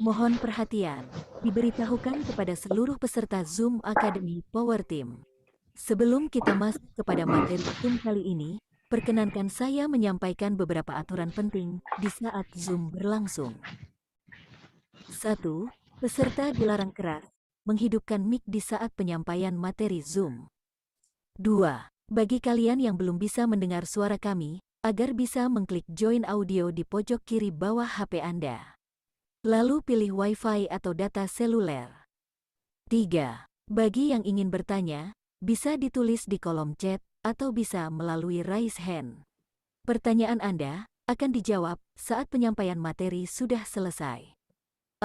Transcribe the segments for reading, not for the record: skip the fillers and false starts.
Mohon perhatian, diberitahukan kepada seluruh peserta Zoom Academy Power Team. Sebelum kita masuk kepada materi Zoom kali ini, perkenankan saya menyampaikan beberapa aturan penting di saat Zoom berlangsung. 1. Peserta dilarang keras menghidupkan mic di saat penyampaian materi Zoom. 2. Bagi kalian yang belum bisa mendengar suara kami, agar bisa mengklik join audio di pojok kiri bawah HP Anda. Lalu pilih Wi-Fi atau data seluler. 3. Bagi yang ingin bertanya, bisa ditulis di kolom chat atau bisa melalui raise hand. Pertanyaan Anda akan dijawab saat penyampaian materi sudah selesai.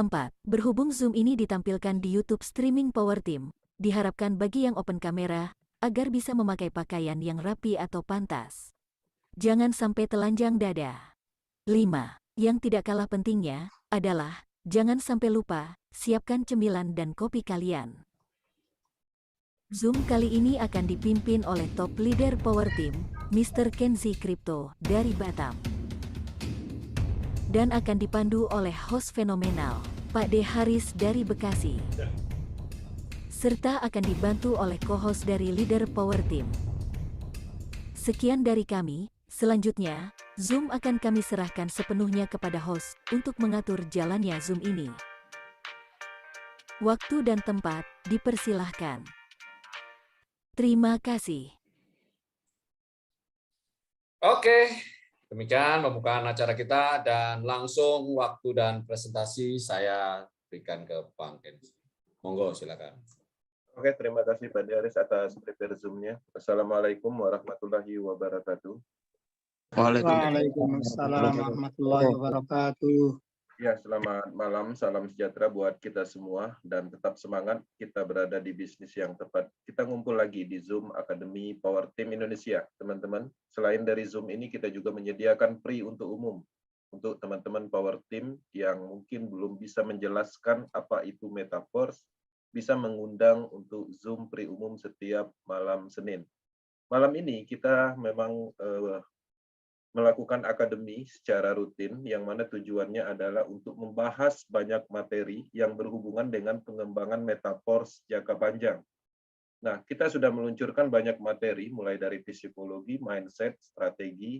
4. Berhubung Zoom ini ditampilkan di YouTube streaming Power Team, diharapkan bagi yang open kamera, agar bisa memakai pakaian yang rapi atau pantas. Jangan sampai telanjang dada. 5. Yang tidak kalah pentingnya adalah, jangan sampai lupa, siapkan cemilan dan kopi kalian. Zoom kali ini akan dipimpin oleh top leader Power Team, Mr. Kenzi Crypto dari Batam. Dan akan dipandu oleh host fenomenal, Pak D. Haris dari Bekasi. Serta akan dibantu oleh co-host dari leader Power Team. Sekian dari kami, selanjutnya, Zoom akan kami serahkan sepenuhnya kepada host untuk mengatur jalannya Zoom ini. Waktu dan tempat dipersilahkan. Terima kasih. Oke, demikian pembukaan acara kita dan langsung waktu dan presentasi saya berikan ke Bang Kenzi. Monggo silakan. Oke, terima kasih Pak Haris atas prepare Zoom-nya. Assalamualaikum warahmatullahi wabarakatuh. Waalaikumsalam warahmatullahi wabarakatuh. Ya, selamat malam, salam sejahtera buat kita semua dan tetap semangat kita berada di bisnis yang tepat. Kita ngumpul lagi di Zoom Academy Power Team Indonesia, teman-teman. Selain dari Zoom ini, kita juga menyediakan free untuk umum. Untuk teman-teman Power Team yang mungkin belum bisa menjelaskan apa itu Metaverse, bisa mengundang untuk Zoom free umum setiap malam Senin. Malam ini kita memang melakukan akademi secara rutin, yang mana tujuannya adalah untuk membahas banyak materi yang berhubungan dengan pengembangan Metaverse jangka panjang. Nah, kita sudah meluncurkan banyak materi, mulai dari psikologi, mindset, strategi,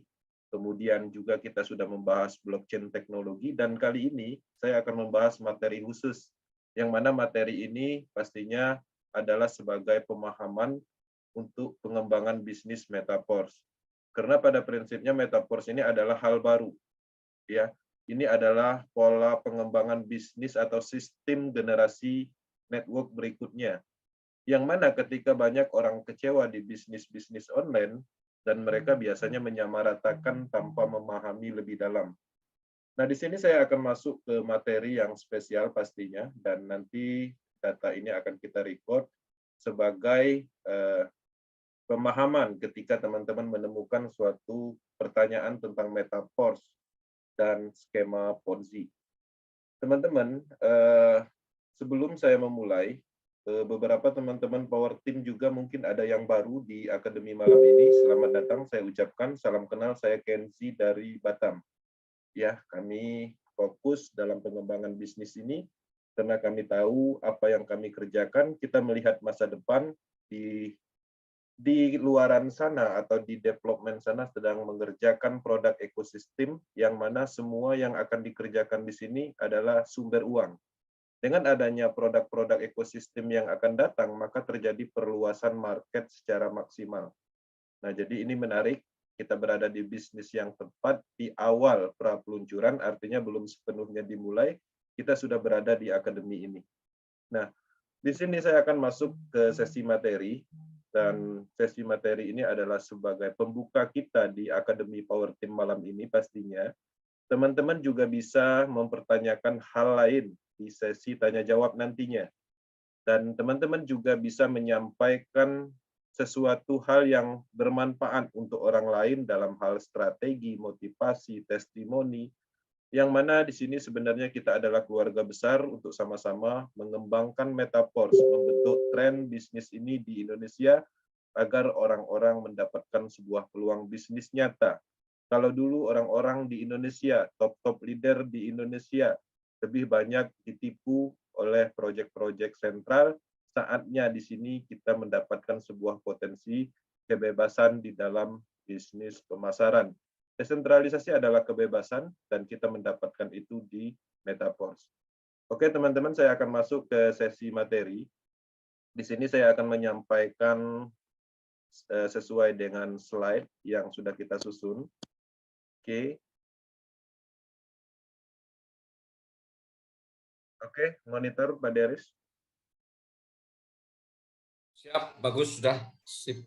kemudian juga kita sudah membahas blockchain teknologi, dan kali ini saya akan membahas materi khusus, yang mana materi ini pastinya adalah sebagai pemahaman untuk pengembangan bisnis Metaverse. Karena pada prinsipnya Metaverse ini adalah hal baru. Ya, ini adalah pola pengembangan bisnis atau sistem generasi network berikutnya. Yang mana ketika banyak orang kecewa di bisnis-bisnis online, dan mereka biasanya menyamaratakan tanpa memahami lebih dalam. Nah, di sini saya akan masuk ke materi yang spesial pastinya, dan nanti data ini akan kita record sebagai pemahaman ketika teman-teman menemukan suatu pertanyaan tentang Metaverse dan skema Ponzi. Teman-teman, sebelum saya memulai, beberapa teman-teman Power Team juga mungkin ada yang baru di Akademi malam ini. Selamat datang, saya ucapkan salam kenal, saya Kenzi dari Batam. Ya, kami fokus dalam pengembangan bisnis ini karena kami tahu apa yang kami kerjakan, kita melihat masa depan di luaran sana atau di development sana sedang mengerjakan produk ekosistem yang mana semua yang akan dikerjakan di sini adalah sumber uang. Dengan adanya produk-produk ekosistem yang akan datang, maka terjadi perluasan market secara maksimal. Nah, jadi ini menarik, kita berada di bisnis yang tepat di awal pra-peluncuran, artinya belum sepenuhnya dimulai, kita sudah berada di akademi ini. Nah, di sini saya akan masuk ke sesi materi, dan sesi materi ini adalah sebagai pembuka kita di Akademi Power Team malam ini pastinya. Teman-teman juga bisa mempertanyakan hal lain di sesi tanya jawab nantinya. Dan teman-teman juga bisa menyampaikan sesuatu hal yang bermanfaat untuk orang lain dalam hal strategi, motivasi, testimoni, yang mana di sini sebenarnya kita adalah keluarga besar untuk sama-sama mengembangkan Metaverse, membentuk tren bisnis ini di Indonesia agar orang-orang mendapatkan sebuah peluang bisnis nyata. Kalau dulu orang-orang di Indonesia, top-top leader di Indonesia, lebih banyak ditipu oleh proyek-proyek sentral. Saatnya di sini kita mendapatkan sebuah potensi kebebasan di dalam bisnis pemasaran. Desentralisasi adalah kebebasan dan kita mendapatkan itu di Metaverse. Oke, teman-teman, saya akan masuk ke sesi materi. Di sini saya akan menyampaikan sesuai dengan slide yang sudah kita susun. Oke. Oke, monitor Pak Deris. Siap, bagus, sudah. Sip.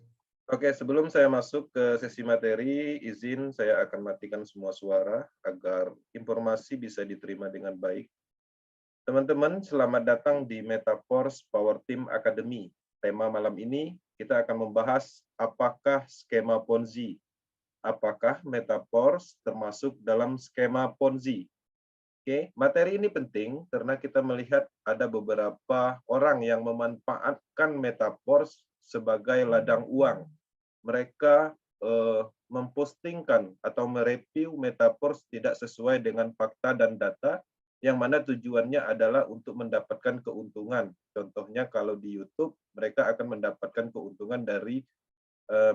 Oke, sebelum saya masuk ke sesi materi, izin saya akan matikan semua suara agar informasi bisa diterima dengan baik. Teman-teman, selamat datang di Metaverse Power Team Academy. Tema malam ini kita akan membahas apakah skema Ponzi. Apakah Metaverse termasuk dalam skema Ponzi? Oke, materi ini penting karena kita melihat ada beberapa orang yang memanfaatkan Metaverse sebagai ladang uang. Mereka mempostingkan atau mereview Metaverse tidak sesuai dengan fakta dan data, yang mana tujuannya adalah untuk mendapatkan keuntungan. Contohnya kalau di YouTube, mereka akan mendapatkan keuntungan dari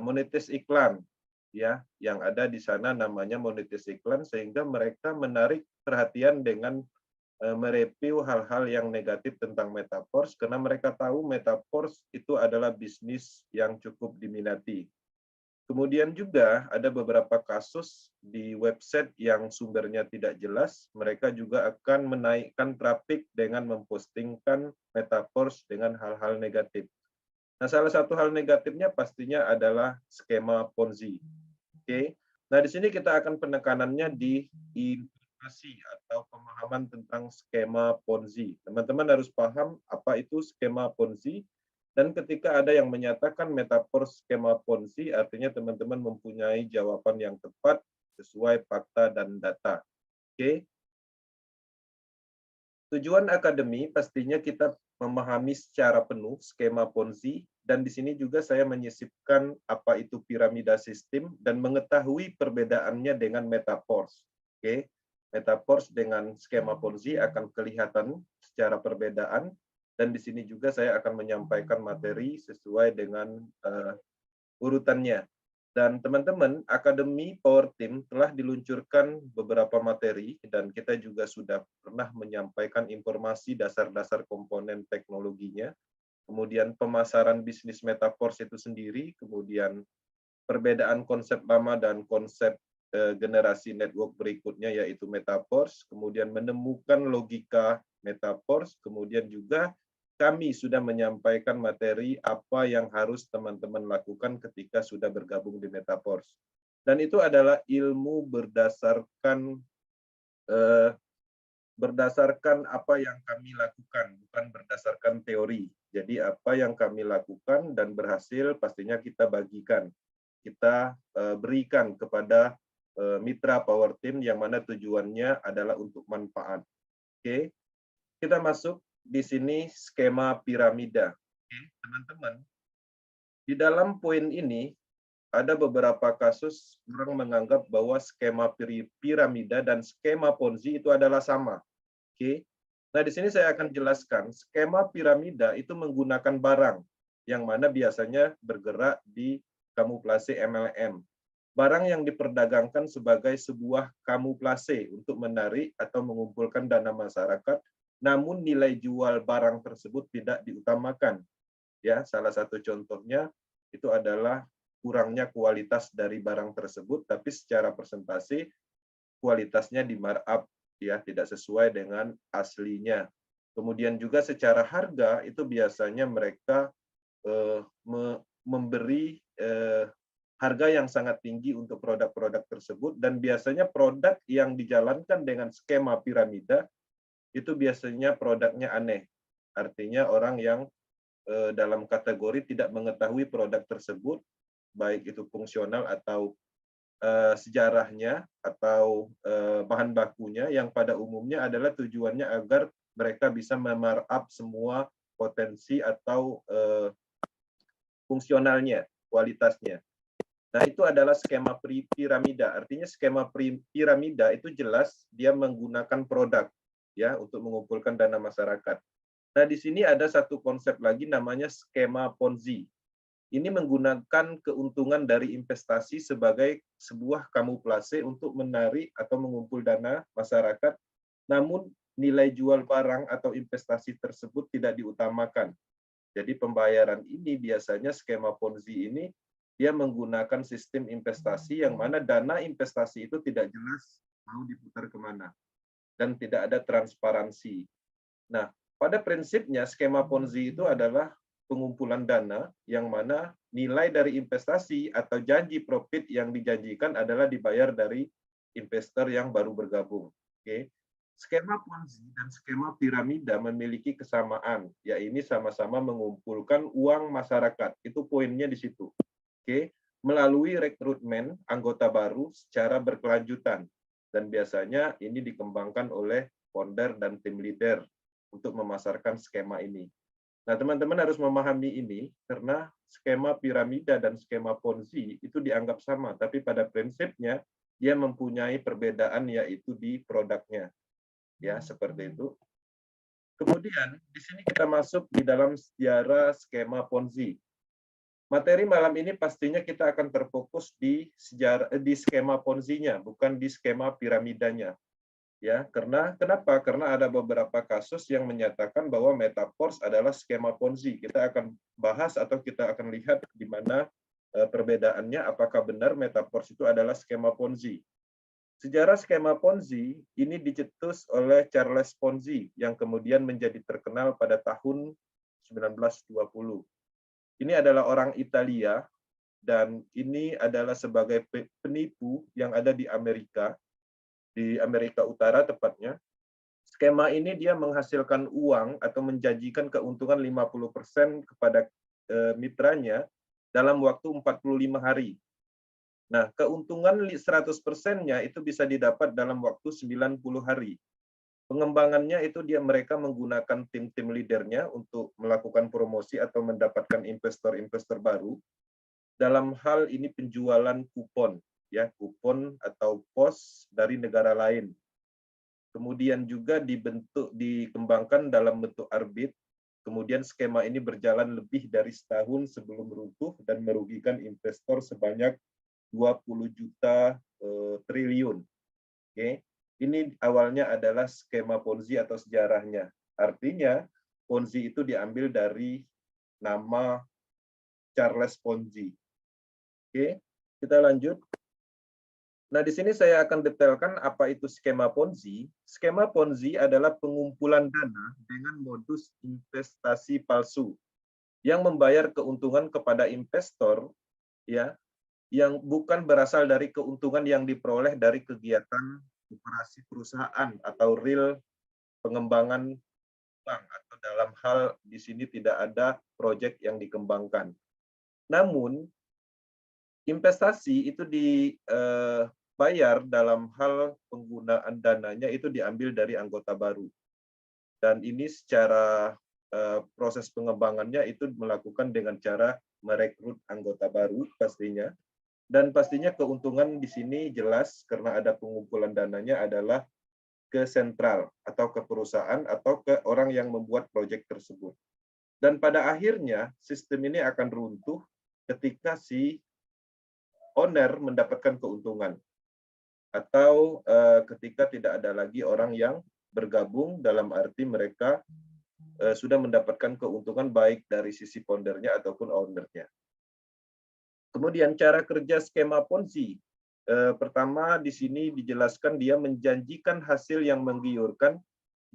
monetis iklan, ya, yang ada di sana namanya monetis iklan, sehingga mereka menarik perhatian dengan mereview hal-hal yang negatif tentang Metaverse karena mereka tahu Metaverse itu adalah bisnis yang cukup diminati. Kemudian juga ada beberapa kasus di website yang sumbernya tidak jelas, mereka juga akan menaikkan traffic dengan mempostingkan Metaverse dengan hal-hal negatif. Nah, salah satu hal negatifnya pastinya adalah skema Ponzi. Oke. Nah, di sini kita akan penekanannya di informasi atau pemahaman tentang skema Ponzi. Teman-teman harus paham apa itu skema Ponzi, dan ketika ada yang menyatakan Metaverse skema Ponzi, artinya teman-teman mempunyai jawaban yang tepat sesuai fakta dan data. Oke. Tujuan akademi pastinya kita memahami secara penuh skema Ponzi, dan di sini juga saya menyisipkan apa itu piramida sistem dan mengetahui perbedaannya dengan Metaverse. Oke. Metaverse dengan skema Ponzi akan kelihatan secara perbedaan, dan di sini juga saya akan menyampaikan materi sesuai dengan urutannya. Dan teman-teman, Akademi Power Team telah diluncurkan beberapa materi, dan kita juga sudah pernah menyampaikan informasi dasar-dasar komponen teknologinya, kemudian pemasaran bisnis Metaverse itu sendiri, kemudian perbedaan konsep lama dan konsep generasi network berikutnya yaitu Metaverse, kemudian menemukan logika Metaverse, kemudian juga kami sudah menyampaikan materi apa yang harus teman-teman lakukan ketika sudah bergabung di Metaverse. Dan itu adalah ilmu berdasarkan apa yang kami lakukan, bukan berdasarkan teori. Jadi apa yang kami lakukan dan berhasil pastinya kita bagikan. Kita berikan kepada mitra Power Team yang mana tujuannya adalah untuk manfaat. Oke. Kita masuk di sini skema piramida. Oke, teman-teman. Di dalam poin ini ada beberapa kasus orang menganggap bahwa skema piramida dan skema Ponzi itu adalah sama. Oke. Nah, di sini saya akan jelaskan skema piramida itu menggunakan barang yang mana biasanya bergerak di kamuflase MLM. Barang yang diperdagangkan sebagai sebuah kamuflase untuk menarik atau mengumpulkan dana masyarakat, namun nilai jual barang tersebut tidak diutamakan. Ya, salah satu contohnya itu adalah kurangnya kualitas dari barang tersebut, tapi secara persentase kualitasnya di markup, ya, tidak sesuai dengan aslinya. Kemudian juga secara harga itu biasanya mereka memberi harga yang sangat tinggi untuk produk-produk tersebut, dan biasanya produk yang dijalankan dengan skema piramida itu biasanya produknya aneh. Artinya orang yang dalam kategori tidak mengetahui produk tersebut, baik itu fungsional atau sejarahnya atau bahan bakunya, yang pada umumnya adalah tujuannya agar mereka bisa memarkup semua potensi atau fungsionalnya, kualitasnya. Nah, itu adalah skema piramida. Artinya skema piramida itu jelas dia menggunakan produk. ya untuk mengumpulkan dana masyarakat. Nah, di sini ada satu konsep lagi namanya skema Ponzi. Ini menggunakan keuntungan dari investasi sebagai sebuah kamuflase untuk menarik atau mengumpul dana masyarakat, namun nilai jual barang atau investasi tersebut tidak diutamakan. Jadi pembayaran ini biasanya skema Ponzi ini dia menggunakan sistem investasi yang mana dana investasi itu tidak jelas mau diputar kemana dan tidak ada transparansi. Nah, pada prinsipnya skema Ponzi itu adalah pengumpulan dana yang mana nilai dari investasi atau janji profit yang dijanjikan adalah dibayar dari investor yang baru bergabung. Oke. Skema Ponzi dan skema piramida memiliki kesamaan, yaitu sama-sama mengumpulkan uang masyarakat. Itu poinnya di situ. Oke. Melalui rekrutmen anggota baru secara berkelanjutan. Dan biasanya ini dikembangkan oleh founder dan tim leader untuk memasarkan skema ini. Nah, teman-teman harus memahami ini karena skema piramida dan skema Ponzi itu dianggap sama, tapi pada prinsipnya dia mempunyai perbedaan yaitu di produknya. Ya, seperti itu. Kemudian di sini kita masuk di dalam sejarah skema Ponzi. Materi malam ini pastinya kita akan terfokus di skema Ponzi-nya, bukan di skema piramidanya. Ya, kenapa? Karena ada beberapa kasus yang menyatakan bahwa Metaverse adalah skema Ponzi. Kita akan bahas atau kita akan lihat di mana perbedaannya, apakah benar Metaverse itu adalah skema Ponzi. Sejarah skema Ponzi ini dicetus oleh Charles Ponzi yang kemudian menjadi terkenal pada tahun 1920. Ini adalah orang Italia dan ini adalah sebagai penipu yang ada di Amerika Utara tepatnya. Skema ini dia menghasilkan uang atau menjanjikan keuntungan 50% kepada mitranya dalam waktu 45 hari. Nah, keuntungan 100%-nya itu bisa didapat dalam waktu 90 hari. Pengembangannya itu mereka menggunakan tim-tim leadernya untuk melakukan promosi atau mendapatkan investor-investor baru. Dalam hal ini penjualan kupon, ya kupon atau pos dari negara lain. Kemudian juga dikembangkan dalam bentuk arbit. Kemudian skema ini berjalan lebih dari setahun sebelum runtuh dan merugikan investor sebanyak 20 juta triliun. Oke. Ini awalnya adalah skema Ponzi atau sejarahnya. Artinya Ponzi itu diambil dari nama Charles Ponzi. Oke, kita lanjut. Nah, di sini saya akan detailkan apa itu skema Ponzi. Skema Ponzi adalah pengumpulan dana dengan modus investasi palsu yang membayar keuntungan kepada investor ya, yang bukan berasal dari keuntungan yang diperoleh dari kegiatan operasi perusahaan atau real pengembangan bank, atau dalam hal di sini tidak ada proyek yang dikembangkan. Namun investasi itu dibayar dalam hal penggunaan dananya itu diambil dari anggota baru. Dan ini secara proses pengembangannya itu melakukan dengan cara merekrut anggota baru pastinya. Dan pastinya keuntungan di sini jelas karena ada pengumpulan dananya adalah ke sentral atau ke perusahaan atau ke orang yang membuat proyek tersebut. Dan pada akhirnya sistem ini akan runtuh ketika si owner mendapatkan keuntungan atau ketika tidak ada lagi orang yang bergabung, dalam arti mereka sudah mendapatkan keuntungan baik dari sisi foundernya ataupun ownernya. Kemudian cara kerja skema Ponzi. Pertama di sini dijelaskan dia menjanjikan hasil yang menggiurkan.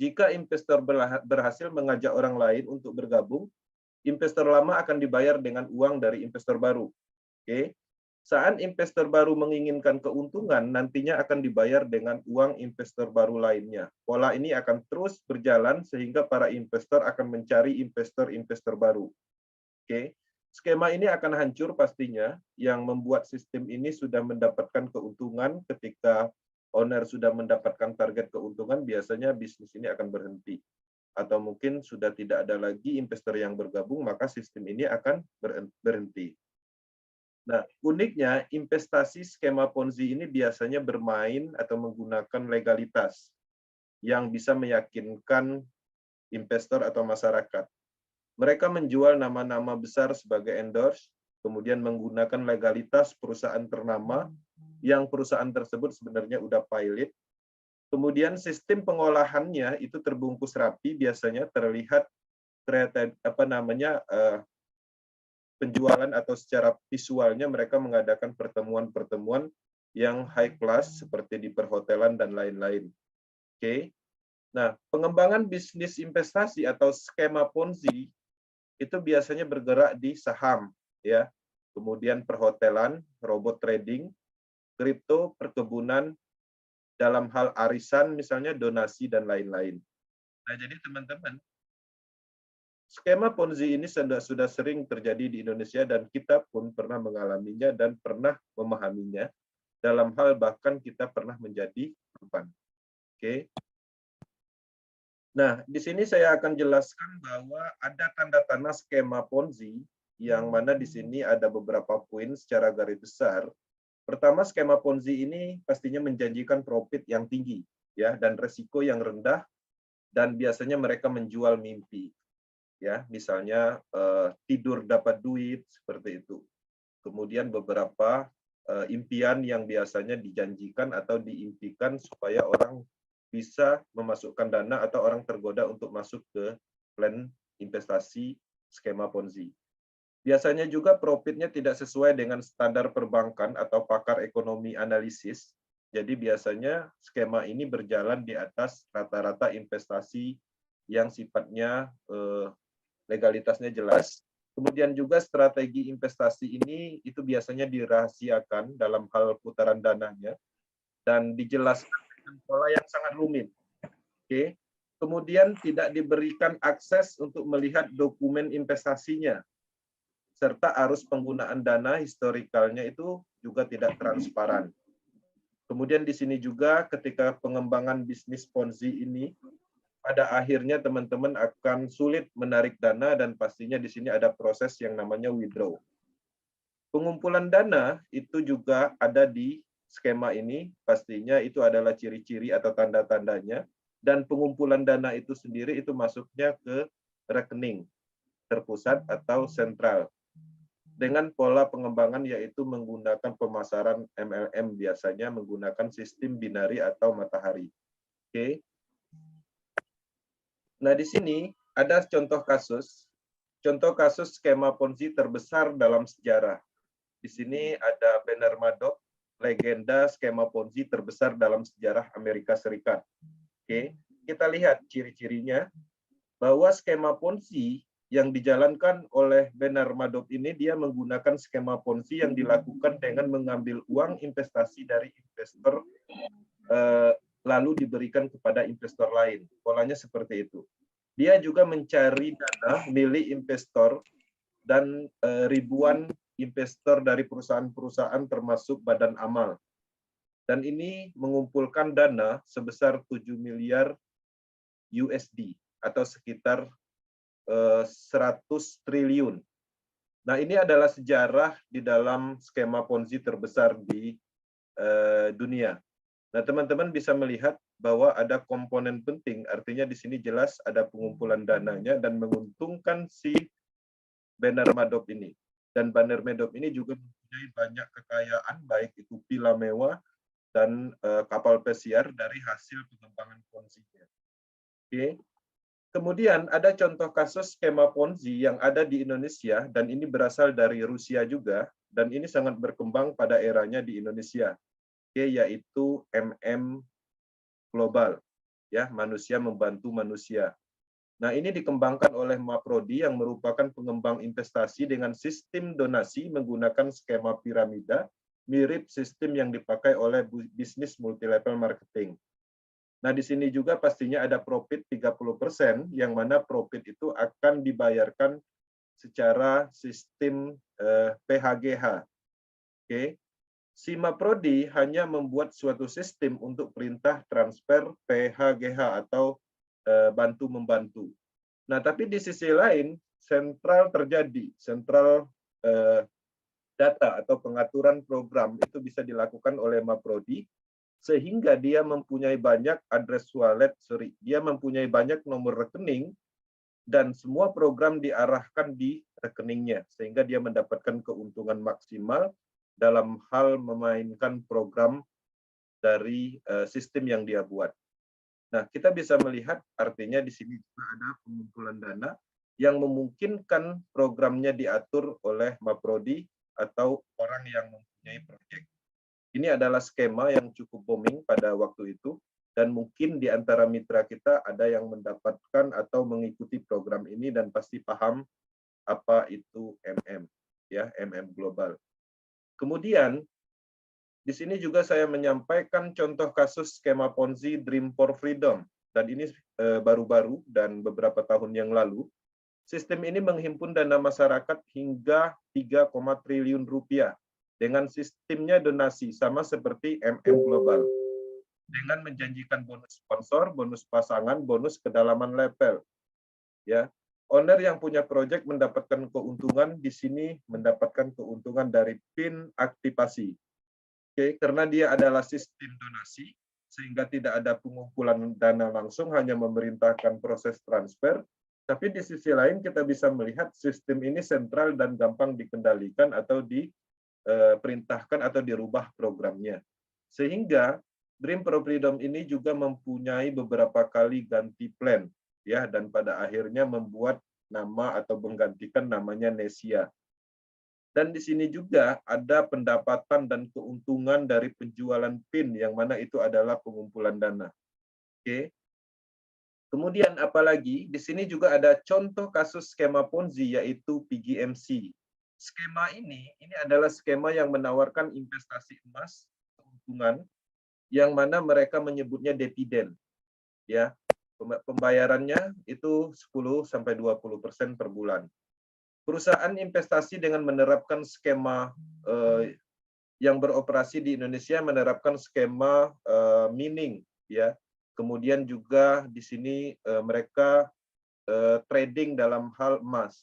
Jika investor berhasil mengajak orang lain untuk bergabung, investor lama akan dibayar dengan uang dari investor baru. Oke. Saat investor baru menginginkan keuntungan, nantinya akan dibayar dengan uang investor baru lainnya. Pola ini akan terus berjalan sehingga para investor akan mencari investor-investor baru. Oke. Skema ini akan hancur pastinya, yang membuat sistem ini sudah mendapatkan keuntungan. Ketika owner sudah mendapatkan target keuntungan, biasanya bisnis ini akan berhenti. Atau mungkin sudah tidak ada lagi investor yang bergabung, maka sistem ini akan berhenti. Nah, uniknya investasi skema Ponzi ini biasanya bermain atau menggunakan legalitas. yang bisa meyakinkan investor atau masyarakat. Mereka menjual nama-nama besar sebagai endorse, kemudian menggunakan legalitas perusahaan ternama yang perusahaan tersebut sebenarnya udah pilot. Kemudian sistem pengolahannya itu terbungkus rapi, biasanya terlihat penjualan atau secara visualnya mereka mengadakan pertemuan-pertemuan yang high class seperti di perhotelan dan lain-lain. Oke. Nah, pengembangan bisnis investasi atau skema Ponzi itu biasanya bergerak di saham, ya. Kemudian perhotelan, robot trading, kripto, perkebunan, dalam hal arisan misalnya donasi dan lain-lain. Nah, jadi teman-teman, skema Ponzi ini sudah sering terjadi di Indonesia dan kita pun pernah mengalaminya dan pernah memahaminya. Dalam hal bahkan kita pernah menjadi korban. Oke. Nah, di sini saya akan jelaskan bahwa ada tanda-tanda skema Ponzi yang mana di sini ada beberapa poin secara garis besar. Pertama, skema Ponzi ini pastinya menjanjikan profit yang tinggi, ya, dan resiko yang rendah, dan biasanya mereka menjual mimpi. Ya, misalnya tidur dapat duit seperti itu. Kemudian beberapa impian yang biasanya dijanjikan atau diimpikan supaya orang bisa memasukkan dana atau orang tergoda untuk masuk ke plan investasi skema Ponzi. Biasanya juga profitnya tidak sesuai dengan standar perbankan atau pakar ekonomi analisis. Jadi biasanya skema ini berjalan di atas rata-rata investasi yang sifatnya legalitasnya jelas. Kemudian juga strategi investasi ini itu biasanya dirahasiakan dalam hal putaran dananya dan dijelaskan dengan pola yang sangat rumit. Oke. Kemudian tidak diberikan akses untuk melihat dokumen investasinya serta arus penggunaan dana historikalnya itu juga tidak transparan. Kemudian di sini juga ketika pengembangan bisnis Ponzi ini pada akhirnya teman-teman akan sulit menarik dana dan pastinya di sini ada proses yang namanya withdraw. Pengumpulan dana itu juga ada di skema ini, pastinya itu adalah ciri-ciri atau tanda-tandanya, dan pengumpulan dana itu sendiri itu masuknya ke rekening terpusat atau sentral. Dengan pola pengembangan yaitu menggunakan pemasaran MLM biasanya menggunakan sistem binari atau matahari. Oke. Nah, di sini ada contoh kasus skema Ponzi terbesar dalam sejarah. Di sini ada Bernard Madoff, legenda skema Ponzi terbesar dalam sejarah Amerika Serikat. Oke, kita lihat ciri-cirinya bahwa skema Ponzi yang dijalankan oleh Bernard Madoff ini dia menggunakan skema Ponzi yang dilakukan dengan mengambil uang investasi dari investor lalu diberikan kepada investor lain. Polanya seperti itu. Dia juga mencari dana milik investor dan ribuan investor dari perusahaan-perusahaan termasuk badan amal. Dan ini mengumpulkan dana sebesar 7 miliar USD atau sekitar 100 triliun. Nah, ini adalah sejarah di dalam skema Ponzi terbesar di dunia. Nah, teman-teman bisa melihat bahwa ada komponen penting, artinya di sini jelas ada pengumpulan dananya dan menguntungkan si Bernard Madoff ini. Dan Bernard Madoff ini juga mempunyai banyak kekayaan, baik itu villa mewah dan kapal pesiar dari hasil pengembangan Ponzi-nya. Oke. Kemudian ada contoh kasus skema Ponzi yang ada di Indonesia dan ini berasal dari Rusia juga dan ini sangat berkembang pada eranya di Indonesia. Yaitu Global, ya, manusia membantu manusia. Nah, ini dikembangkan oleh Maprodi yang merupakan pengembang investasi dengan sistem donasi menggunakan skema piramida, mirip sistem yang dipakai oleh bisnis multilevel marketing. Nah, di sini juga pastinya ada profit 30%, yang mana profit itu akan dibayarkan secara sistem PHGH. Oke. Si Maprodi hanya membuat suatu sistem untuk perintah transfer PHGH atau bantu-membantu. Nah, tapi di sisi lain, sentral data atau pengaturan program itu bisa dilakukan oleh Maprodi, sehingga dia mempunyai banyak address wallet, dia mempunyai banyak nomor rekening, dan semua program diarahkan di rekeningnya, sehingga dia mendapatkan keuntungan maksimal dalam hal memainkan program dari sistem yang dia buat. Nah, kita bisa melihat artinya di sini juga ada pengumpulan dana yang memungkinkan programnya diatur oleh Maprodi atau orang yang mempunyai proyek. Ini adalah skema yang cukup booming pada waktu itu, dan mungkin di antara mitra kita ada yang mendapatkan atau mengikuti program ini dan pasti paham apa itu MM, ya, MM Global. Kemudian di sini juga saya menyampaikan contoh kasus skema Ponzi Dream for Freedom, dan ini baru-baru dan beberapa tahun yang lalu. Sistem ini menghimpun dana masyarakat hingga 3, triliun rupiah dengan sistemnya donasi sama seperti MM Global, dengan menjanjikan bonus sponsor, bonus pasangan, bonus kedalaman level. Ya, owner yang punya proyek mendapatkan keuntungan di sini, mendapatkan keuntungan dari PIN aktivasi. Oke, karena dia adalah sistem donasi, sehingga tidak ada pengumpulan dana langsung, hanya memerintahkan proses transfer. Tapi di sisi lain kita bisa melihat sistem ini sentral dan gampang dikendalikan atau diperintahkan atau dirubah programnya. Sehingga Dream for Freedom ini juga mempunyai beberapa kali ganti plan, ya, dan pada akhirnya membuat nama atau menggantikan namanya Nesia. Dan di sini juga ada pendapatan dan keuntungan dari penjualan PIN, yang mana itu adalah pengumpulan dana. Oke. Kemudian apalagi, di sini juga ada contoh kasus skema Ponzi, yaitu PGMC. Skema ini adalah skema yang menawarkan investasi emas, keuntungan, yang mana mereka menyebutnya dividen. Ya, pembayarannya itu 10-20% per bulan. Perusahaan investasi dengan menerapkan skema yang beroperasi di Indonesia menerapkan skema mining, ya. Kemudian juga di sini mereka trading dalam hal emas.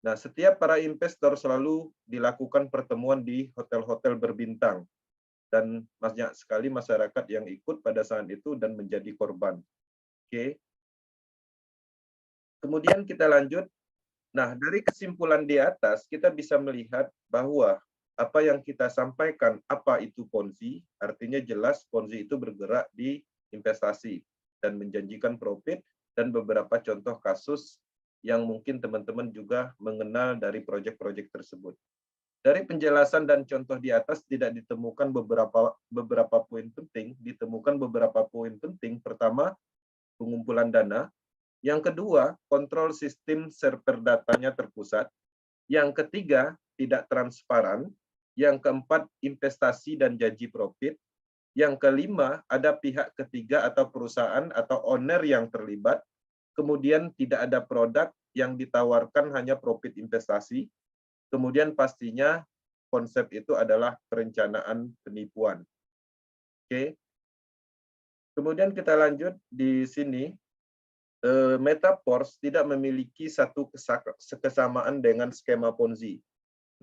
Nah, setiap para investor selalu dilakukan pertemuan di hotel-hotel berbintang, dan banyak sekali masyarakat yang ikut pada saat itu dan menjadi korban. Oke. Kemudian kita lanjut. Nah, dari kesimpulan di atas, kita bisa melihat bahwa apa yang kita sampaikan, apa itu Ponzi, artinya jelas Ponzi itu bergerak di investasi dan menjanjikan profit, dan beberapa contoh kasus yang mungkin teman-teman juga mengenal dari proyek-proyek tersebut. Dari penjelasan dan contoh di atas tidak ditemukan beberapa poin penting, ditemukan beberapa poin penting. Pertama, pengumpulan dana. Yang kedua, kontrol sistem server datanya terpusat. Yang ketiga, tidak transparan. Yang keempat, investasi dan janji profit. Yang kelima, ada pihak ketiga atau perusahaan atau owner yang terlibat. Kemudian tidak ada produk yang ditawarkan, hanya profit investasi. Kemudian pastinya konsep itu adalah perencanaan penipuan. Oke. Kemudian kita lanjut di sini. Metaverse tidak memiliki satu kesamaan dengan skema Ponzi.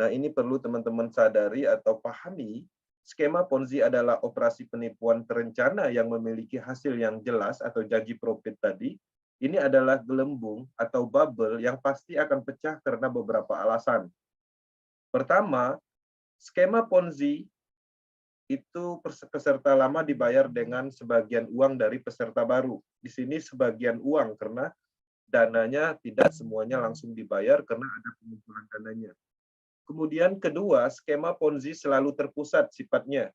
Nah, ini perlu teman-teman sadari atau pahami, skema Ponzi adalah operasi penipuan terencana yang memiliki hasil yang jelas atau janji profit tadi. Ini adalah gelembung atau bubble yang pasti akan pecah karena beberapa alasan. Pertama, skema Ponzi itu peserta lama dibayar dengan sebagian uang dari peserta baru. Di sini sebagian uang karena dananya tidak semuanya langsung dibayar karena ada pengumpulan dananya. Kemudian kedua, skema Ponzi selalu terpusat sifatnya.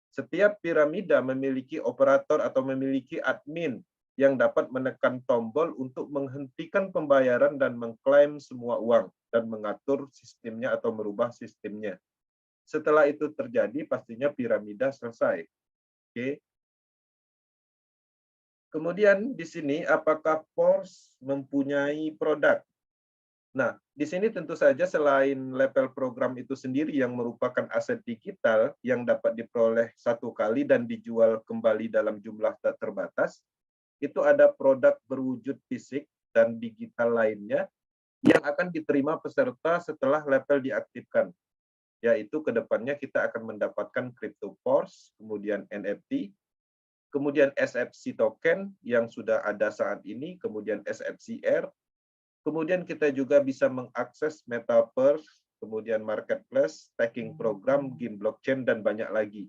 Setiap piramida memiliki operator atau memiliki admin yang dapat menekan tombol untuk menghentikan pembayaran dan mengklaim semua uang dan mengatur sistemnya atau merubah sistemnya. Setelah itu terjadi, pastinya piramida selesai. Oke. Kemudian di sini, apakah PORS mempunyai produk? Nah, di sini tentu saja selain level program itu sendiri yang merupakan aset digital yang dapat diperoleh satu kali dan dijual kembali dalam jumlah tak terbatas, itu ada produk berwujud fisik dan digital lainnya yang akan diterima peserta setelah level diaktifkan. yaitu ke depannya kita akan mendapatkan CryptoPorts, kemudian NFT, kemudian SFC token yang sudah ada saat ini, kemudian SFCR, kemudian kita juga bisa mengakses Metaverse, kemudian Marketplace, Staking Program, game blockchain, dan banyak lagi.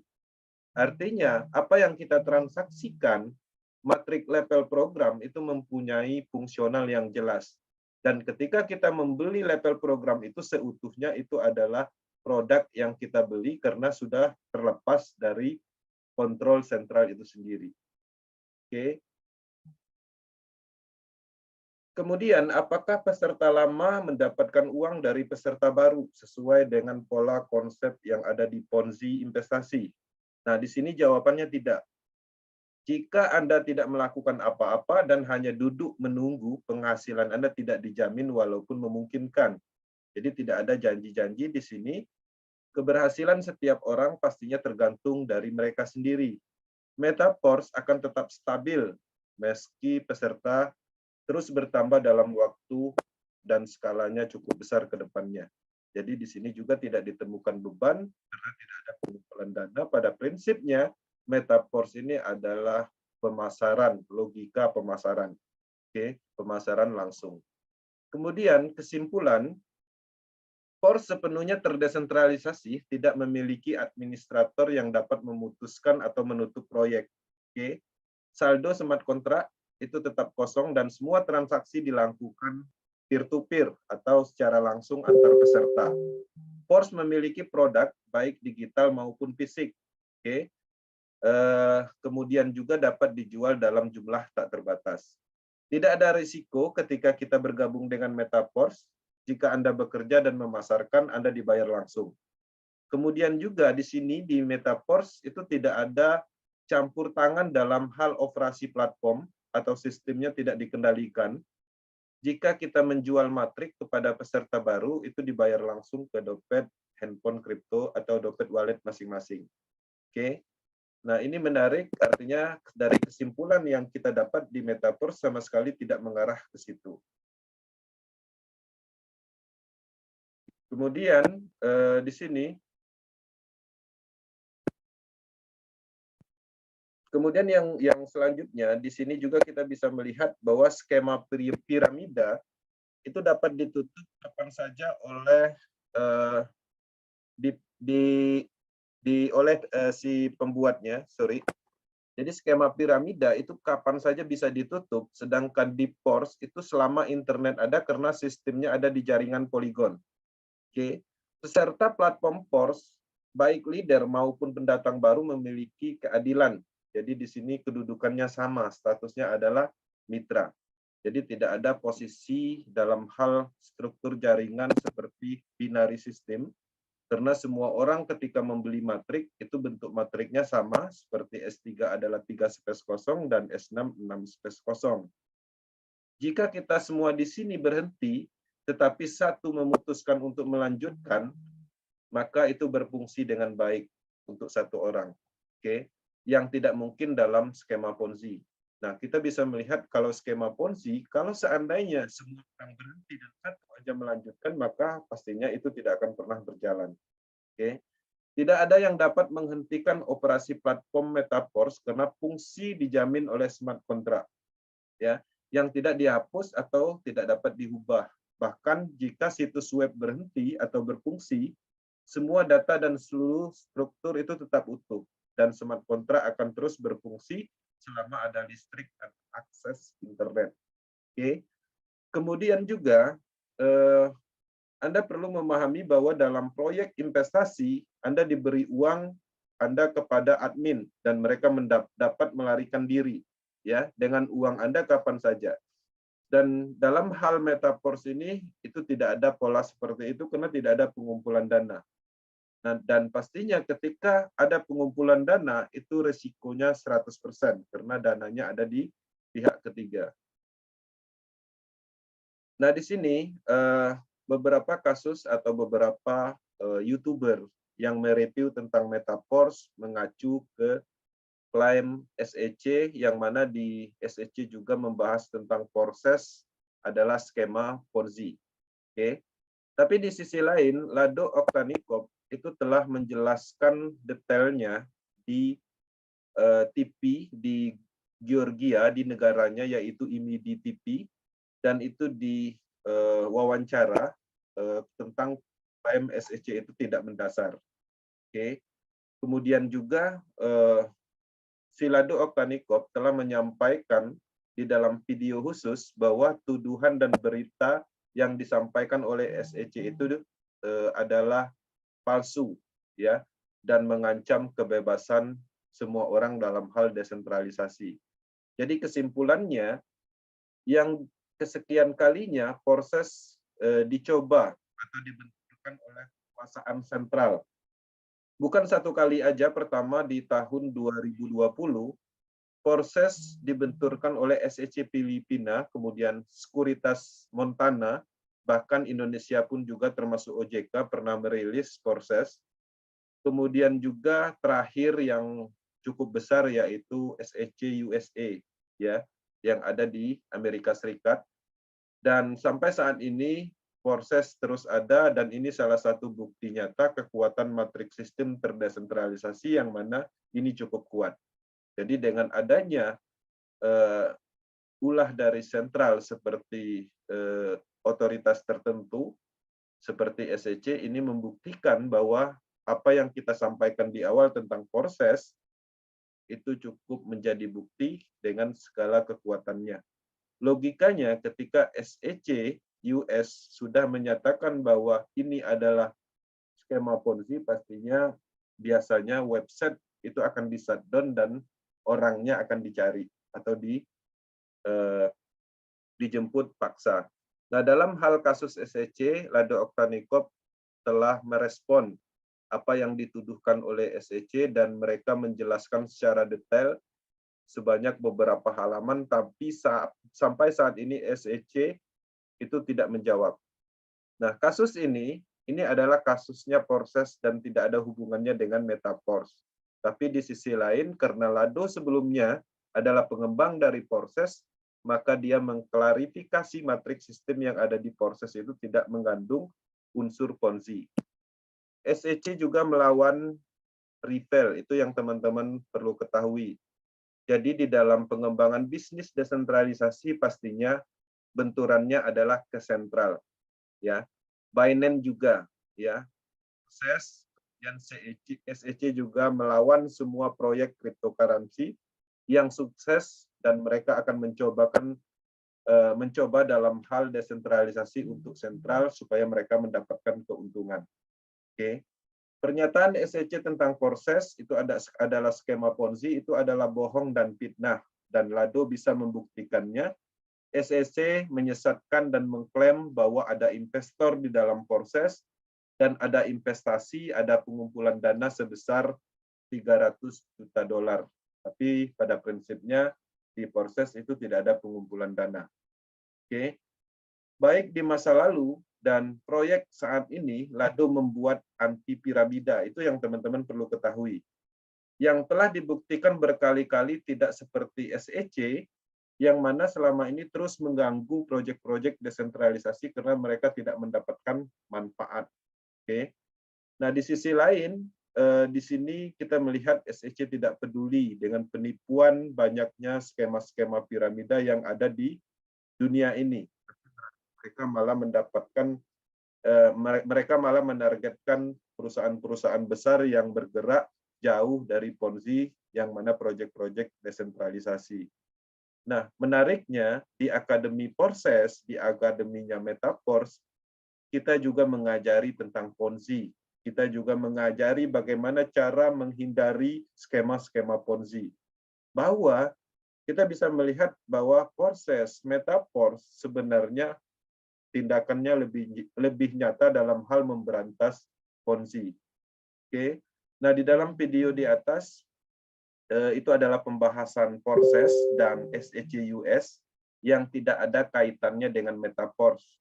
Artinya, apa yang kita transaksikan, Matrix Level Program itu mempunyai fungsional yang jelas. Dan ketika kita membeli level program itu seutuhnya itu adalah produk yang kita beli karena sudah terlepas dari kontrol sentral itu sendiri. Oke. Kemudian, apakah peserta lama mendapatkan uang dari peserta baru sesuai dengan pola konsep yang ada di Ponzi investasi? Nah, di sini jawabannya tidak. Jika Anda tidak melakukan apa-apa dan hanya duduk menunggu, penghasilan Anda tidak dijamin walaupun memungkinkan. Jadi tidak ada janji-janji di sini. Keberhasilan setiap orang pastinya tergantung dari mereka sendiri. Metaverse akan tetap stabil meski peserta terus bertambah dalam waktu dan skalanya cukup besar ke depannya. Jadi di sini juga tidak ditemukan beban karena tidak ada pengumpulan dana. Pada prinsipnya, Metaverse ini adalah pemasaran, logika pemasaran. Oke, pemasaran langsung. Kemudian kesimpulan, Force sepenuhnya terdesentralisasi, tidak memiliki administrator yang dapat memutuskan atau menutup proyek. Oke. Saldo smart contract itu tetap kosong dan semua transaksi dilakukan peer-to-peer atau secara langsung antar peserta. Force memiliki produk baik digital maupun fisik. Oke. Kemudian juga dapat dijual dalam jumlah tak terbatas. Tidak ada risiko ketika kita bergabung dengan Metaverse. Jika Anda bekerja dan memasarkan, Anda dibayar langsung. Kemudian juga di sini di Metaverse itu tidak ada campur tangan dalam hal operasi platform atau sistemnya tidak dikendalikan. Jika kita menjual Matrix kepada peserta baru, itu dibayar langsung ke dompet, handphone kripto, atau dompet wallet masing-masing. Oke. Nah, ini menarik, artinya dari kesimpulan yang kita dapat di Metaverse sama sekali tidak mengarah ke situ. Kemudian di sini, kemudian yang selanjutnya di sini juga kita bisa melihat bahwa skema piramida itu dapat ditutup kapan saja oleh oleh si pembuatnya, sorry. Jadi skema piramida itu kapan saja bisa ditutup, sedangkan di Force itu selama internet ada karena sistemnya ada di jaringan Polygon. Oke. Peserta platform Force, baik leader maupun pendatang baru memiliki keadilan. Jadi di sini kedudukannya sama, statusnya adalah mitra. Jadi tidak ada posisi dalam hal struktur jaringan seperti binary system, karena semua orang ketika membeli Matrix itu bentuk matriknya sama, seperti S3 adalah 3 space kosong dan S6 6 space kosong. Jika kita semua di sini berhenti, tetapi satu memutuskan untuk melanjutkan, maka itu berfungsi dengan baik untuk satu orang. Oke, yang tidak mungkin dalam skema Ponzi. Nah, kita bisa melihat kalau skema Ponzi, kalau seandainya semua orang berhenti dan satu aja melanjutkan, maka pastinya itu tidak akan pernah berjalan. Oke. Tidak ada yang dapat menghentikan operasi platform Metaverse karena fungsi dijamin oleh smart contract. Ya, yang tidak dihapus atau tidak dapat diubah. Bahkan jika situs web berhenti atau berfungsi, semua data dan seluruh struktur itu tetap utuh. Dan smart contract akan terus berfungsi selama ada listrik dan akses internet. Oke. Kemudian juga, Anda perlu memahami bahwa dalam proyek investasi, Anda diberi uang Anda kepada admin, dan mereka dapat melarikan diri ya dengan uang Anda kapan saja. Dan dalam hal Metaverse ini, itu tidak ada pola seperti itu karena tidak ada pengumpulan dana. Nah, dan pastinya ketika ada pengumpulan dana, itu resikonya 100% karena dananya ada di pihak ketiga. Nah, di sini beberapa kasus atau beberapa YouTuber yang mereview tentang Metaverse mengacu ke klaim SEC, yang mana di SEC juga membahas tentang proses adalah skema Ponzi. Oke. Tapi di sisi lain, Lado Oktanikov itu telah menjelaskan detailnya di TV di Georgia, di negaranya, yaitu IMIDI TV, dan itu di wawancara tentang klaim SEC itu tidak mendasar. Oke. Kemudian juga Silado Oktanikov telah menyampaikan di dalam video khusus bahwa tuduhan dan berita yang disampaikan oleh SEC itu adalah palsu, ya, dan mengancam kebebasan semua orang dalam hal desentralisasi. Jadi kesimpulannya, yang kesekian kalinya proses dicoba atau dibentukkan oleh kekuasaan sentral. Bukan satu kali aja, pertama di tahun 2020, proses dibenturkan oleh SEC Filipina, kemudian Sekuritas Montana, bahkan Indonesia pun juga termasuk OJK pernah merilis proses. Kemudian juga terakhir yang cukup besar yaitu SEC USA, ya, yang ada di Amerika Serikat. Dan sampai saat ini proses terus ada, dan ini salah satu bukti nyata kekuatan matriks sistem terdesentralisasi yang mana ini cukup kuat. Jadi dengan adanya ulah dari sentral seperti otoritas tertentu seperti SEC, ini membuktikan bahwa apa yang kita sampaikan di awal tentang proses itu cukup menjadi bukti dengan segala kekuatannya. Logikanya ketika SEC US sudah menyatakan bahwa ini adalah skema Ponzi, pastinya biasanya website itu akan di-shutdown dan orangnya akan dicari atau dijemput paksa. Nah, dalam hal kasus SEC, Lado Oktanikov telah merespon apa yang dituduhkan oleh SEC dan mereka menjelaskan secara detail sebanyak beberapa halaman, tapi sampai saat ini SEC itu tidak menjawab. Nah, kasus ini adalah kasusnya proses dan tidak ada hubungannya dengan Metaforce. Tapi di sisi lain, karena Lado sebelumnya adalah pengembang dari proses, maka dia mengklarifikasi matriks sistem yang ada di proses itu tidak mengandung unsur Ponzi. SEC juga melawan retail, itu yang teman-teman perlu ketahui. Jadi di dalam pengembangan bisnis desentralisasi pastinya benturannya adalah ke sentral, ya. Binance juga, ya. Proses dan SEC juga melawan semua proyek cryptocurrency yang sukses dan mereka akan mencoba dalam hal desentralisasi untuk sentral supaya mereka mendapatkan keuntungan. Oke. Pernyataan SEC tentang proses itu adalah skema Ponzi, itu adalah bohong dan fitnah, dan Lado bisa membuktikannya. SEC menyesatkan dan mengklaim bahwa ada investor di dalam proses dan ada investasi, ada pengumpulan dana sebesar 300 juta dolar. Tapi pada prinsipnya di proses itu tidak ada pengumpulan dana. Oke. Baik di masa lalu dan proyek saat ini, Lado membuat anti piramida. Itu yang teman-teman perlu ketahui. Yang telah dibuktikan berkali-kali tidak seperti SEC, yang mana selama ini terus mengganggu proyek-proyek desentralisasi karena mereka tidak mendapatkan manfaat. Oke. Nah, di sisi lain, di sini kita melihat SEC tidak peduli dengan penipuan banyaknya skema-skema piramida yang ada di dunia ini. Mereka malah menargetkan perusahaan-perusahaan besar yang bergerak jauh dari Ponzi, yang mana proyek-proyek desentralisasi. Nah, menariknya di Akademi Proses, di akademinya Metaforce, kita juga mengajari tentang Ponzi. Kita juga mengajari bagaimana cara menghindari skema-skema Ponzi. Bahwa kita bisa melihat bahwa proses Metaforce sebenarnya tindakannya lebih nyata dalam hal memberantas Ponzi. Oke. Nah, di dalam video di atas itu adalah pembahasan proses dan SEC US yang tidak ada kaitannya dengan Metaforce.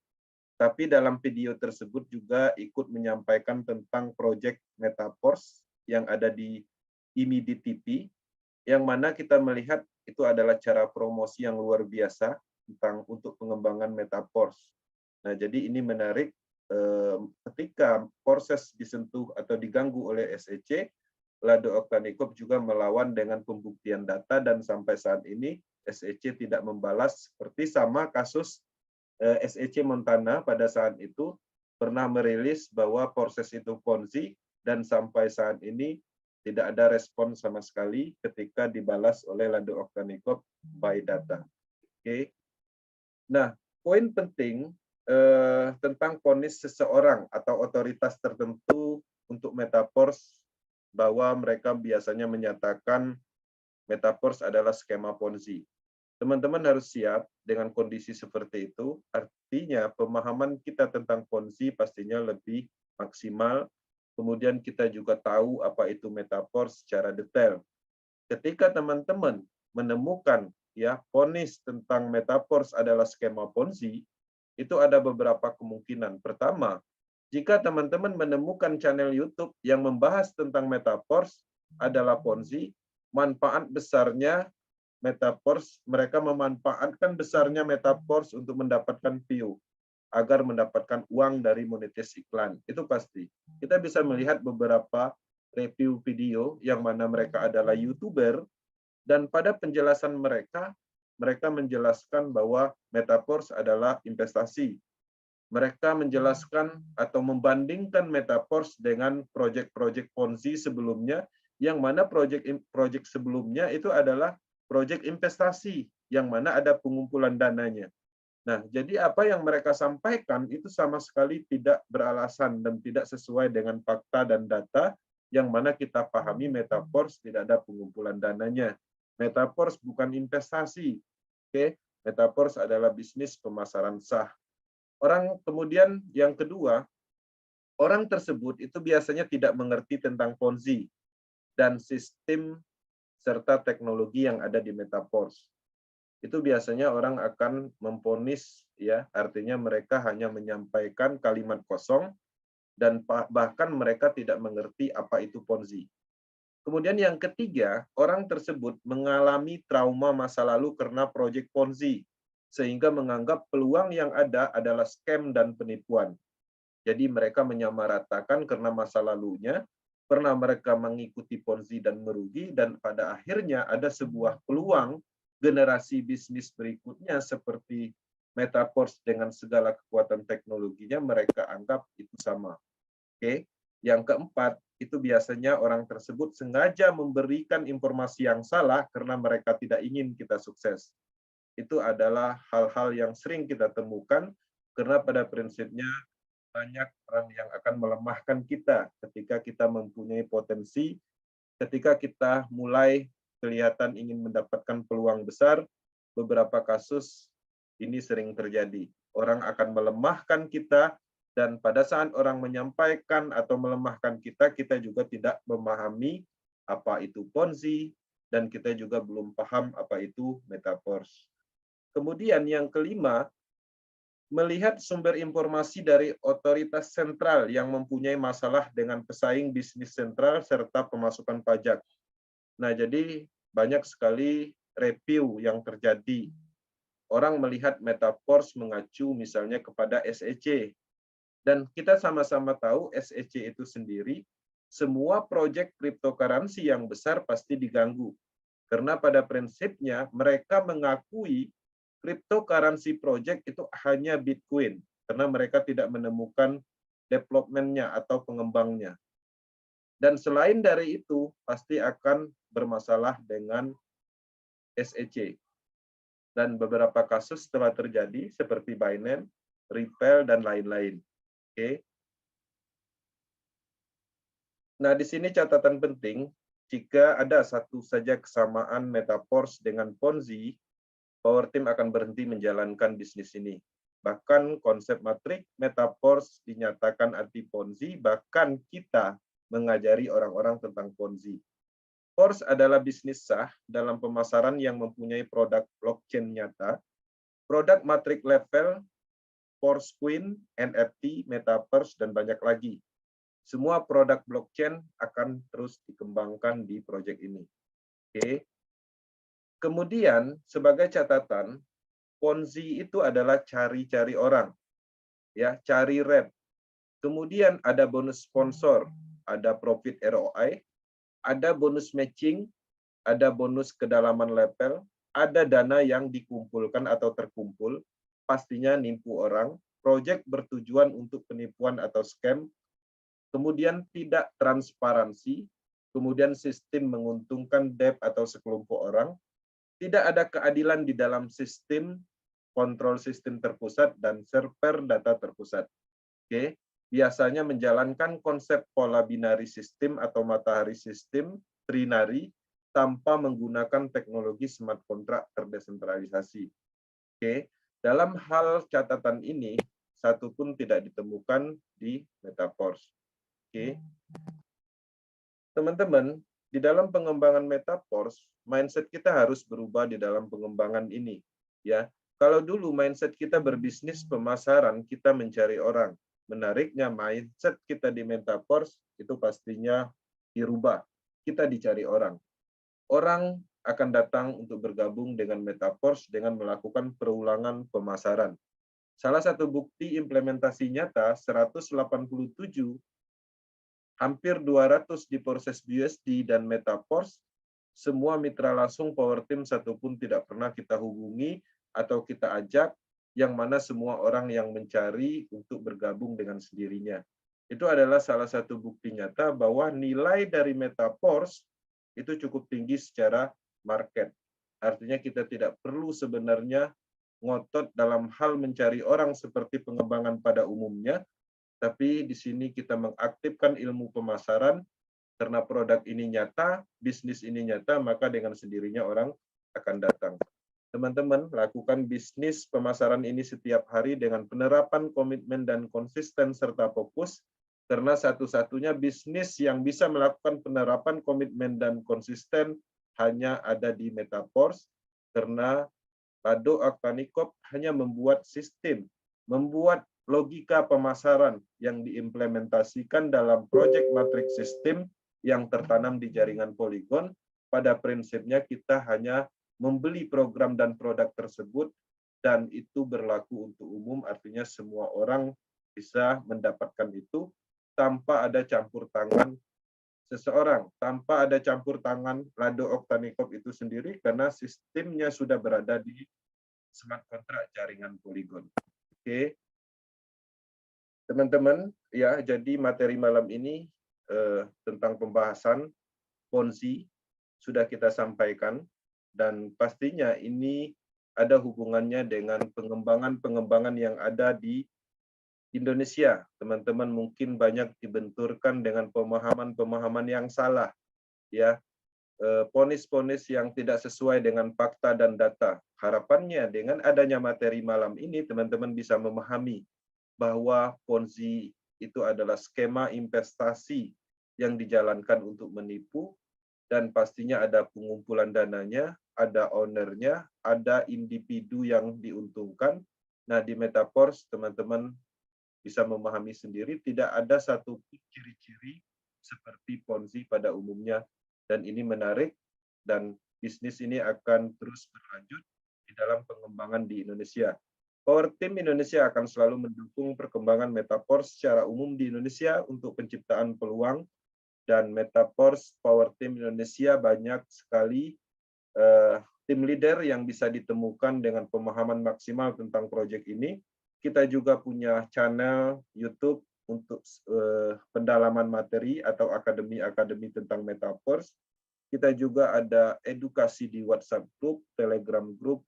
Tapi dalam video tersebut juga ikut menyampaikan tentang proyek Metaforce yang ada di IMIDI TV, yang mana kita melihat itu adalah cara promosi yang luar biasa untuk pengembangan Metaforce. Nah, jadi ini menarik ketika proses disentuh atau diganggu oleh SEC, Lado Oktanikop juga melawan dengan pembuktian data dan sampai saat ini SEC tidak membalas, seperti sama kasus SEC Montana pada saat itu pernah merilis bahwa proses itu Ponzi dan sampai saat ini tidak ada respon sama sekali ketika dibalas oleh Lado Oktanikop by data. Oke. Nah, poin penting tentang vonis seseorang atau otoritas tertentu untuk metaverse, bahwa mereka biasanya menyatakan metaverse adalah skema Ponzi. Teman-teman harus siap dengan kondisi seperti itu, artinya pemahaman kita tentang Ponzi pastinya lebih maksimal, kemudian kita juga tahu apa itu metaverse secara detail. Ketika teman-teman menemukan ya vonis tentang metaverse adalah skema Ponzi, itu ada beberapa kemungkinan. Pertama, jika teman-teman menemukan channel YouTube yang membahas tentang metaverse adalah Ponzi, manfaat besarnya metaverse, mereka memanfaatkan besarnya metaverse untuk mendapatkan view, agar mendapatkan uang dari monetis iklan. Itu pasti. Kita bisa melihat beberapa review video yang mana mereka adalah YouTuber, dan pada penjelasan mereka menjelaskan bahwa metaverse adalah investasi. Mereka menjelaskan atau membandingkan metaverse dengan proyek-proyek Ponzi sebelumnya, yang mana proyek sebelumnya itu adalah proyek investasi, yang mana ada pengumpulan dananya. Nah, jadi apa yang mereka sampaikan itu sama sekali tidak beralasan dan tidak sesuai dengan fakta dan data, yang mana kita pahami metaverse tidak ada pengumpulan dananya. Metaverse bukan investasi. Oke, metaverse adalah bisnis pemasaran sah. Orang kemudian yang kedua, orang tersebut itu biasanya tidak mengerti tentang Ponzi dan sistem serta teknologi yang ada di metaverse. Itu biasanya orang akan memvonis, ya, artinya mereka hanya menyampaikan kalimat kosong dan bahkan mereka tidak mengerti apa itu Ponzi. Kemudian yang ketiga, orang tersebut mengalami trauma masa lalu karena proyek Ponzi, sehingga menganggap peluang yang ada adalah scam dan penipuan. Jadi mereka menyamaratakan karena masa lalunya pernah mereka mengikuti Ponzi dan merugi, dan pada akhirnya ada sebuah peluang generasi bisnis berikutnya seperti metaverse dengan segala kekuatan teknologinya, mereka anggap itu sama. Oke. Yang keempat, itu biasanya orang tersebut sengaja memberikan informasi yang salah karena mereka tidak ingin kita sukses. Itu adalah hal-hal yang sering kita temukan, karena pada prinsipnya banyak orang yang akan melemahkan kita ketika kita mempunyai potensi, ketika kita mulai kelihatan ingin mendapatkan peluang besar. Beberapa kasus ini sering terjadi. Orang akan melemahkan kita, dan pada saat orang menyampaikan atau melemahkan kita, kita juga tidak memahami apa itu Ponzi, dan kita juga belum paham apa itu metaverse. Kemudian yang kelima, melihat sumber informasi dari otoritas sentral yang mempunyai masalah dengan pesaing bisnis sentral serta pemasukan pajak. Nah, jadi banyak sekali review yang terjadi. Orang melihat metaverse mengacu misalnya kepada SEC. Dan kita sama-sama tahu SEC itu sendiri, semua proyek cryptocurrency yang besar pasti diganggu. Karena pada prinsipnya mereka mengakui cryptocurrency project itu hanya Bitcoin, karena mereka tidak menemukan development-nya atau pengembangnya. Dan selain dari itu, pasti akan bermasalah dengan SEC. Dan beberapa kasus telah terjadi seperti Binance, Ripple, dan lain-lain. Oke. Nah, di sini catatan penting, jika ada satu saja kesamaan metaverse dengan Ponzi, Powerteam akan berhenti menjalankan bisnis ini. Bahkan konsep matrik metaverse dinyatakan anti Ponzi, bahkan kita mengajari orang-orang tentang Ponzi. Force adalah bisnis sah dalam pemasaran yang mempunyai produk blockchain nyata, produk matrik level, Force Queen, NFT, Metaverse, dan banyak lagi. Semua produk blockchain akan terus dikembangkan di proyek ini. Oke. Kemudian, sebagai catatan, Ponzi itu adalah cari-cari orang. Ya, cari rep. Kemudian ada bonus sponsor, ada profit ROI, ada bonus matching, ada bonus kedalaman level, ada dana yang dikumpulkan atau terkumpul, pastinya nipu orang, proyek bertujuan untuk penipuan atau scam, kemudian tidak transparansi, kemudian sistem menguntungkan debt atau sekelompok orang, tidak ada keadilan di dalam sistem, kontrol sistem terpusat, dan server data terpusat. Oke, biasanya menjalankan konsep pola binari sistem atau matahari sistem, trinary, tanpa menggunakan teknologi smart contract terdesentralisasi. Oke, dalam hal catatan ini, satu pun tidak ditemukan di Metaforce. Oke, teman-teman, di dalam pengembangan Metaforce, mindset kita harus berubah di dalam pengembangan ini. Ya, kalau dulu mindset kita berbisnis pemasaran, kita mencari orang. Menariknya mindset kita di Metaforce itu pastinya dirubah. Kita dicari orang. Orang akan datang untuk bergabung dengan Metaforce dengan melakukan perulangan pemasaran. Salah satu bukti implementasi nyata 187, hampir 200 di proses BUSD dan Metaforce, semua mitra langsung Power Team satupun tidak pernah kita hubungi atau kita ajak, yang mana semua orang yang mencari untuk bergabung dengan sendirinya. Itu adalah salah satu bukti nyata bahwa nilai dari Metaforce itu cukup tinggi secara market. Artinya kita tidak perlu sebenarnya ngotot dalam hal mencari orang seperti pengembangan pada umumnya, tapi di sini kita mengaktifkan ilmu pemasaran, karena produk ini nyata, bisnis ini nyata, maka dengan sendirinya orang akan datang. Teman-teman, lakukan bisnis pemasaran ini setiap hari dengan penerapan komitmen dan konsisten serta fokus, karena satu-satunya bisnis yang bisa melakukan penerapan komitmen dan konsisten hanya ada di Metaforce, karena Lado Aktanikop hanya membuat sistem, membuat logika pemasaran yang diimplementasikan dalam project matrix system yang tertanam di jaringan Polygon. Pada prinsipnya kita hanya membeli program dan produk tersebut, dan itu berlaku untuk umum, artinya semua orang bisa mendapatkan itu tanpa ada campur tangan seseorang, tanpa ada campur tangan Lado Oktanikop itu sendiri, karena sistemnya sudah berada di smart contract jaringan Polygon. Oke, teman-teman, ya, jadi materi malam ini tentang pembahasan Ponzi sudah kita sampaikan, dan pastinya ini ada hubungannya dengan pengembangan-pengembangan yang ada di Indonesia. Teman-teman mungkin banyak dibenturkan dengan pemahaman-pemahaman yang salah, ya, ponis-ponis yang tidak sesuai dengan fakta dan data. Harapannya dengan adanya materi malam ini, teman-teman bisa memahami bahwa Ponzi itu adalah skema investasi yang dijalankan untuk menipu, dan pastinya ada pengumpulan dananya, ada ownernya, ada individu yang diuntungkan. Nah, di Metaforce, teman-teman bisa memahami sendiri, tidak ada satu ciri-ciri seperti Ponzi pada umumnya. Dan ini menarik, dan bisnis ini akan terus berlanjut di dalam pengembangan di Indonesia. Power Team Indonesia akan selalu mendukung perkembangan Metaforce secara umum di Indonesia untuk penciptaan peluang, dan Metaforce Power Team Indonesia banyak sekali tim leader yang bisa ditemukan dengan pemahaman maksimal tentang proyek ini. Kita juga punya channel YouTube untuk pendalaman materi atau akademi-akademi tentang Metaforce. Kita juga ada edukasi di WhatsApp group, Telegram group,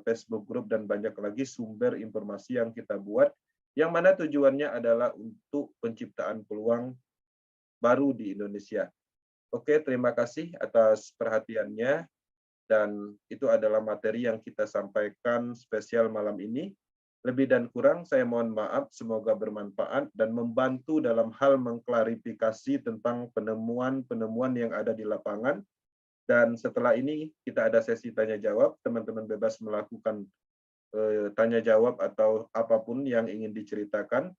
Facebook group, dan banyak lagi sumber informasi yang kita buat, yang mana tujuannya adalah untuk penciptaan peluang baru di Indonesia. Oke, terima kasih atas perhatiannya, dan itu adalah materi yang kita sampaikan spesial malam ini. Lebih dan kurang saya mohon maaf, semoga bermanfaat dan membantu dalam hal mengklarifikasi tentang penemuan-penemuan yang ada di lapangan. Dan setelah ini kita ada sesi tanya jawab, teman-teman bebas melakukan tanya jawab atau apapun yang ingin diceritakan.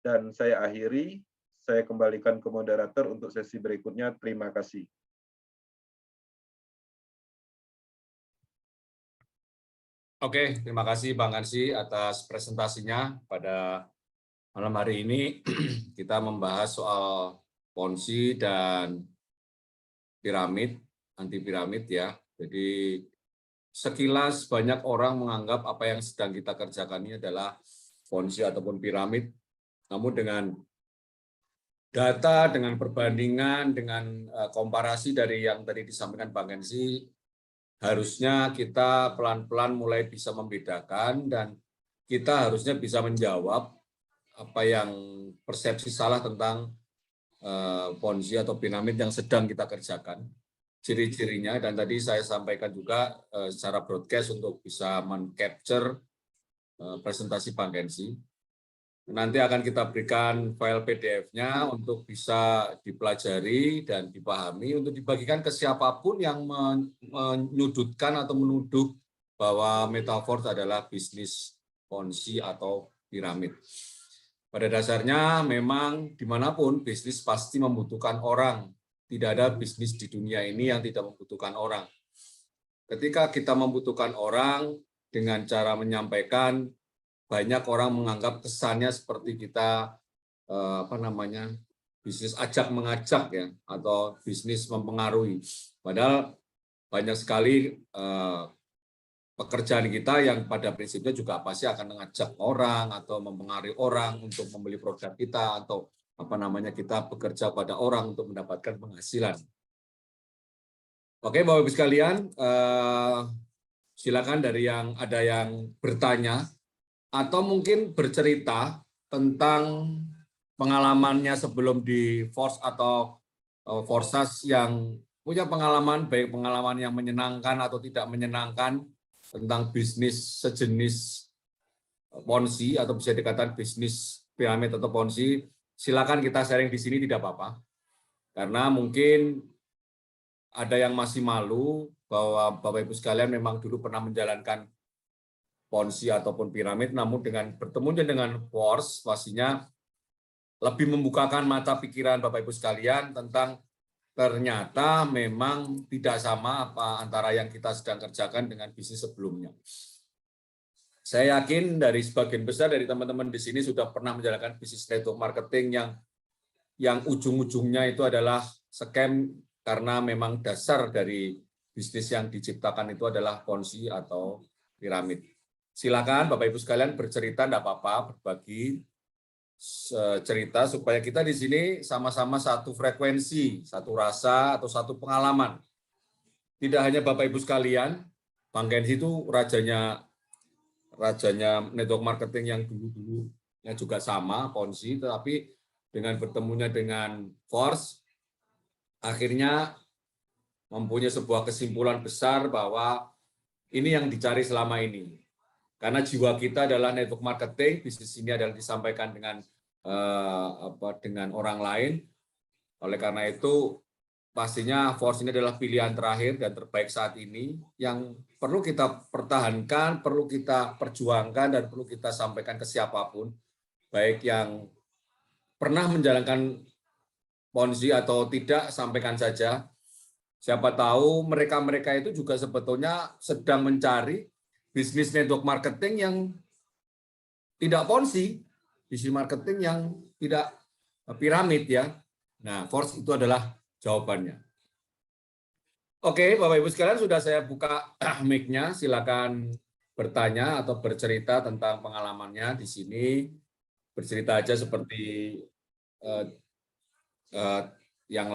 Dan saya akhiri, saya kembalikan ke moderator untuk sesi berikutnya. Terima kasih. Oke, terima kasih Bang Ansy atas presentasinya pada Malam hari ini kita membahas soal ponzi dan piramid, anti piramid ya. Jadi sekilas banyak orang menganggap apa yang sedang kita kerjakan ini adalah ponzi ataupun piramid. Namun dengan data, dengan perbandingan, dengan komparasi dari yang tadi disampaikan Bang Kensi, harusnya kita pelan-pelan mulai bisa membedakan dan kita harusnya bisa menjawab apa yang persepsi salah tentang ponzi atau piramid yang sedang kita kerjakan, ciri-cirinya, dan tadi saya sampaikan juga secara broadcast untuk bisa men-capture presentasi Bang Kensi. Nanti akan kita berikan file PDF-nya untuk bisa dipelajari dan dipahami untuk dibagikan ke siapapun yang menyudutkan atau menuduh bahwa Metaverse adalah bisnis ponzi atau piramid. Pada dasarnya memang dimanapun bisnis pasti membutuhkan orang. Tidak ada bisnis di dunia ini yang tidak membutuhkan orang. Ketika kita membutuhkan orang dengan cara menyampaikan, banyak orang menganggap kesannya seperti kita bisnis ajak mengajak ya, atau bisnis mempengaruhi. Padahal banyak sekali pekerjaan kita yang pada prinsipnya juga pasti akan mengajak orang atau mempengaruhi orang untuk membeli produk kita atau kita bekerja pada orang untuk mendapatkan penghasilan. Oke, Bapak Ibu sekalian, silakan dari yang ada yang bertanya atau mungkin bercerita tentang pengalamannya sebelum di Force atau Forsas yang punya pengalaman, baik pengalaman yang menyenangkan atau tidak menyenangkan tentang bisnis sejenis ponzi atau bisa dikatakan bisnis piramid atau ponzi, silakan kita sharing di sini, tidak apa-apa. Karena mungkin ada yang masih malu bahwa Bapak Ibu sekalian memang dulu pernah menjalankan ponzi ataupun piramid, namun dengan bertemu dengan Force pastinya lebih membukakan mata pikiran Bapak Ibu sekalian tentang ternyata memang tidak sama apa antara yang kita sedang kerjakan dengan bisnis sebelumnya. Saya yakin dari sebagian besar dari teman-teman di sini sudah pernah menjalankan bisnis network marketing yang ujung-ujungnya itu adalah scam karena memang dasar dari bisnis yang diciptakan itu adalah ponzi atau piramid. Silakan Bapak Ibu sekalian bercerita, tidak apa-apa, berbagi cerita supaya kita di sini sama-sama satu frekuensi, satu rasa atau satu pengalaman. Tidak hanya Bapak Ibu sekalian, Bang Kensi itu rajanya network marketing yang dulu-dulunya juga sama ponzi, tetapi dengan bertemunya dengan Force akhirnya mempunyai sebuah kesimpulan besar bahwa ini yang dicari selama ini. Karena jiwa kita adalah network marketing, bisnis ini adalah disampaikan dengan orang lain. Oleh karena itu, pastinya Force ini adalah pilihan terakhir dan terbaik saat ini yang perlu kita pertahankan, perlu kita perjuangkan, dan perlu kita sampaikan ke siapapun, baik yang pernah menjalankan ponzi atau tidak, sampaikan saja. Siapa tahu mereka-mereka itu juga sebetulnya sedang mencari bisnis network marketing yang tidak ponzi, bisnis marketing yang tidak piramid ya. Nah, Force itu adalah jawabannya. Oke, Bapak Ibu sekalian, sudah saya buka mic-nya, silakan bertanya atau bercerita tentang pengalamannya di sini. Bercerita aja seperti